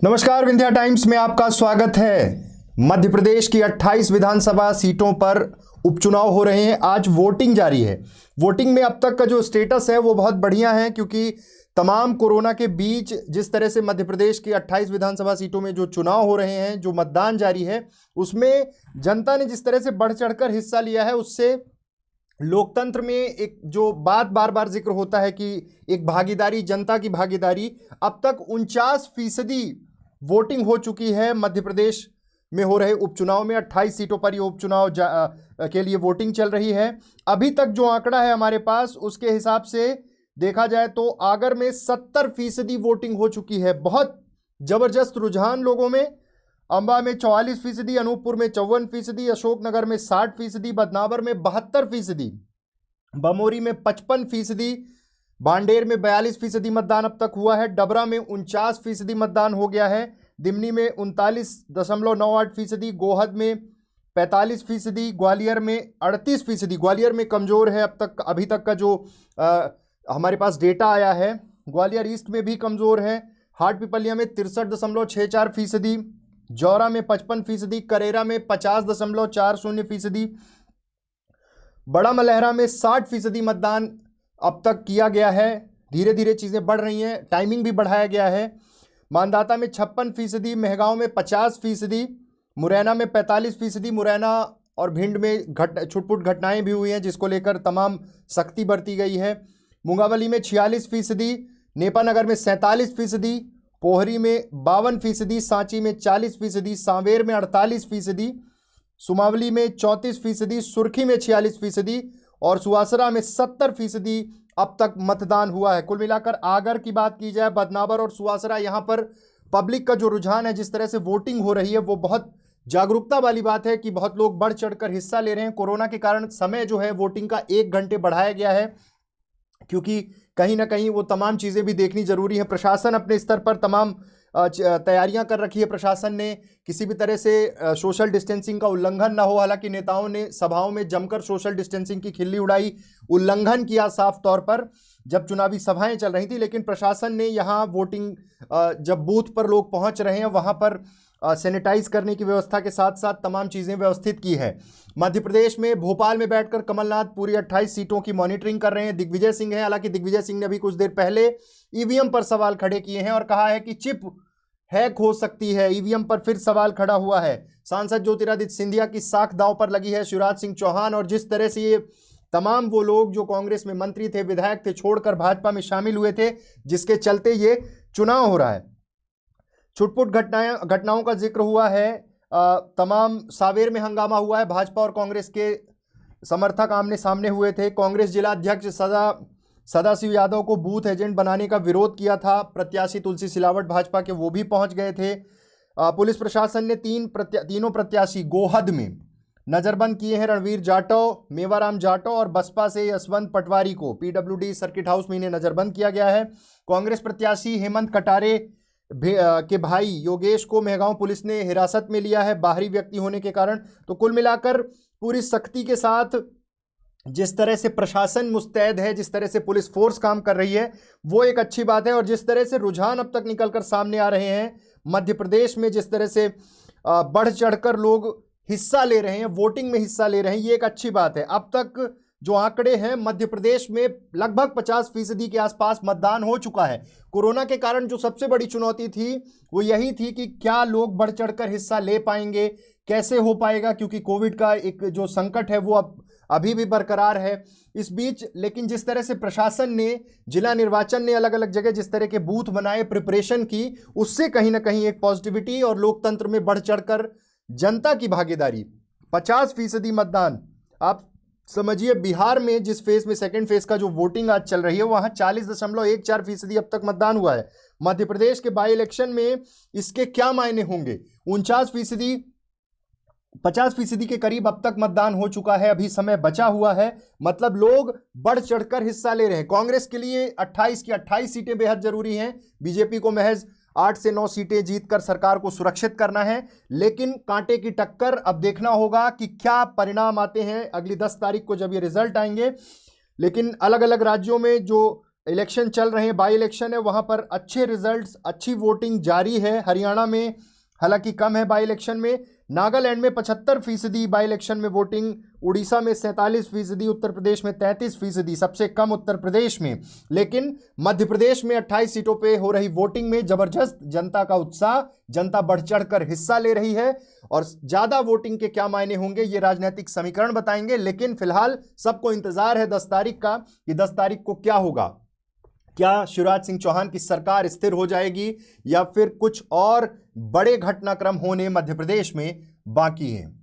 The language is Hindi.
नमस्कार, विंध्या टाइम्स में आपका स्वागत है। मध्य प्रदेश की 28 विधानसभा सीटों पर उपचुनाव हो रहे हैं। आज वोटिंग जारी है। वोटिंग में अब तक का जो स्टेटस है वो बहुत बढ़िया है, क्योंकि तमाम कोरोना के बीच जिस तरह से मध्य प्रदेश की 28 विधानसभा सीटों में जो चुनाव हो रहे हैं, जो मतदान जारी है, उसमें जनता ने जिस तरह से बढ़ चढ़कर हिस्सा लिया है, उससे लोकतंत्र में एक जो बात बार बार जिक्र होता है कि एक भागीदारी, जनता की भागीदारी, अब तक 49% वोटिंग हो चुकी है। मध्य प्रदेश में हो रहे उपचुनाव में 28 सीटों पर ये उपचुनाव के लिए वोटिंग चल रही है। अभी तक जो आंकड़ा है हमारे पास, उसके हिसाब से देखा जाए तो आगर में 70% वोटिंग हो चुकी है। बहुत जबरदस्त रुझान लोगों में। अंबा में 44%, अनूपपुर में 54%, अशोकनगर में 60%, बदनावर में 72%, बमोरी में 55%, बांडेर में 42% मतदान अब तक हुआ है, डबरा में 49% मतदान हो गया है, दिमनी में 39.98%, गोहद में 45%, ग्वालियर में 38%। ग्वालियर में कमज़ोर है अभी तक का जो हमारे पास डेटा आया है। ग्वालियर ईस्ट में भी कमज़ोर है। हाट पिपलिया में 63.64%, जौरा में 55%, करेरा में 50.40%, बड़ा मलहरा में 60% मतदान अब तक किया गया है। धीरे धीरे चीज़ें बढ़ रही हैं, टाइमिंग भी बढ़ाया गया है। मानदाता में 56%, मेहगांव में 50%, मुरैना में 45%। मुरैना और भिंड में छुटपुट घटनाएं भी हुई हैं, जिसको लेकर तमाम सख्ती बरती गई है। मुंगावली में 46%, नेपानगर में 47%, पोहरी में 52%, सांची में 40%, सांवेर में 48%, सुमावली में 34%, सुर्खी में 46% और सुवासरा में 70% अब तक मतदान हुआ है। कुल मिलाकर आगर की बात की जाए, बदनावर और सुवासरा, यहाँ पर पब्लिक का जो रुझान है, जिस तरह से वोटिंग हो रही है, वो बहुत जागरूकता वाली बात है कि बहुत लोग बढ़ चढ़कर हिस्सा ले रहे हैं। कोरोना के कारण समय जो है वोटिंग का 1 घंटे बढ़ाया गया है, क्योंकि कहीं ना कहीं वो तमाम चीज़ें भी देखनी जरूरी है। प्रशासन अपने स्तर पर तमाम तैयारियां कर रखी है। प्रशासन ने किसी भी तरह से सोशल डिस्टेंसिंग का उल्लंघन ना हो। हालांकि नेताओं ने सभाओं में जमकर सोशल डिस्टेंसिंग की खिल्ली उड़ाई, उल्लंघन किया साफ तौर पर जब चुनावी सभाएं चल रही थी। लेकिन प्रशासन ने यहाँ वोटिंग जब बूथ पर लोग पहुंच रहे हैं, वहां पर सैनिटाइज करने की व्यवस्था के साथ साथ तमाम चीज़ें व्यवस्थित की है। मध्य प्रदेश में भोपाल में बैठकर कमलनाथ पूरी 28 सीटों की मॉनिटरिंग कर रहे हैं। दिग्विजय सिंह हैं। हालांकि दिग्विजय सिंह ने अभी कुछ देर पहले ईवीएम पर सवाल खड़े किए हैं और कहा है कि चिप हैक हो सकती है। ईवीएम पर फिर सवाल खड़ा हुआ है। सांसद ज्योतिरादित्य सिंधिया की साख दांव पर लगी है। शिवराज सिंह चौहान और जिस तरह से ये तमाम वो लोग जो कांग्रेस में मंत्री थे, विधायक थे, छोड़कर भाजपा में शामिल हुए थे, जिसके चलते ये चुनाव हो रहा है। छुटपुट घटनाओं का जिक्र हुआ है। तमाम सावेर में हंगामा हुआ है। भाजपा और कांग्रेस के समर्थक आमने सामने हुए थे। कांग्रेस जिला अध्यक्ष सदाशिव यादव को बूथ एजेंट बनाने का विरोध किया था। प्रत्याशी तुलसी सिलावट भाजपा के, वो भी पहुंच गए थे। पुलिस प्रशासन ने तीनों प्रत्याशी गोहद में नजरबंद किए हैं। रणवीर जाटव, मेवाराम जाटव और बसपा से यशवंत पटवारी को पीडब्ल्यूडी सर्किट हाउस में इन्हें नजरबंद किया गया है। कांग्रेस प्रत्याशी हेमंत कटारे के भाई योगेश को मेहगांव पुलिस ने हिरासत में लिया है, बाहरी व्यक्ति होने के कारण। तो कुल मिलाकर पूरी सख्ती के साथ जिस तरह से प्रशासन मुस्तैद है, जिस तरह से पुलिस फोर्स काम कर रही है, वो एक अच्छी बात है। और जिस तरह से रुझान अब तक निकलकर सामने आ रहे हैं मध्य प्रदेश में, जिस तरह से बढ़ चढ़कर लोग हिस्सा ले रहे हैं, वोटिंग में हिस्सा ले रहे हैं, ये एक अच्छी बात है। अब तक जो आंकड़े हैं, मध्य प्रदेश में लगभग 50% के आसपास मतदान हो चुका है। कोरोना के कारण जो सबसे बड़ी चुनौती थी वो यही थी कि क्या लोग बढ़ चढ़कर हिस्सा ले पाएंगे, कैसे हो पाएगा, क्योंकि कोविड का एक जो संकट है वो अभी भी बरकरार है इस बीच। लेकिन जिस तरह से प्रशासन ने, जिला निर्वाचन ने अलग अलग जगह जिस तरह के बूथ बनाए, प्रिपरेशन की, उससे कहीं ना कहीं एक पॉजिटिविटी और लोकतंत्र में बढ़ चढ़कर जनता की भागीदारी, 50% मतदान। आप समझिए, बिहार में जिस फेज में, सेकंड फेज का जो वोटिंग आज चल रही है, वहां 40.14% अब तक मतदान हुआ है। मध्य प्रदेश के बाई इलेक्शन में इसके क्या मायने होंगे? 49%, 50% के करीब अब तक मतदान हो चुका है। अभी समय बचा हुआ है, मतलब लोग बढ़ चढ़कर हिस्सा ले रहे हैं। कांग्रेस के लिए 28 की 28 सीटें बेहद जरूरी हैं। बीजेपी को महज 8 से 9 सीटें जीतकर सरकार को सुरक्षित करना है। लेकिन कांटे की टक्कर, अब देखना होगा कि क्या परिणाम आते हैं अगली 10 तारीख को जब ये रिजल्ट आएंगे। लेकिन अलग अलग राज्यों में जो इलेक्शन चल रहे हैं, बाई इलेक्शन है, वहां पर अच्छे रिजल्ट्स, अच्छी वोटिंग जारी है। हरियाणा में हालांकि कम है बाई इलेक्शन में, नागालैंड में 75% बाई इलेक्शन में वोटिंग, उड़ीसा में 47%, उत्तर प्रदेश में 33%, सबसे कम उत्तर प्रदेश में। लेकिन मध्य प्रदेश में 28 सीटों पे हो रही वोटिंग में जबरदस्त जनता का उत्साह, जनता बढ़ चढ़कर हिस्सा ले रही है। और ज्यादा वोटिंग के क्या मायने होंगे ये राजनीतिक समीकरण बताएंगे, लेकिन फिलहाल सबको इंतजार है 10 तारीख का कि 10 तारीख को क्या होगा। क्या शिवराज सिंह चौहान की सरकार स्थिर हो जाएगी या फिर कुछ और बड़े घटनाक्रम होने मध्य प्रदेश में बाकी हैं।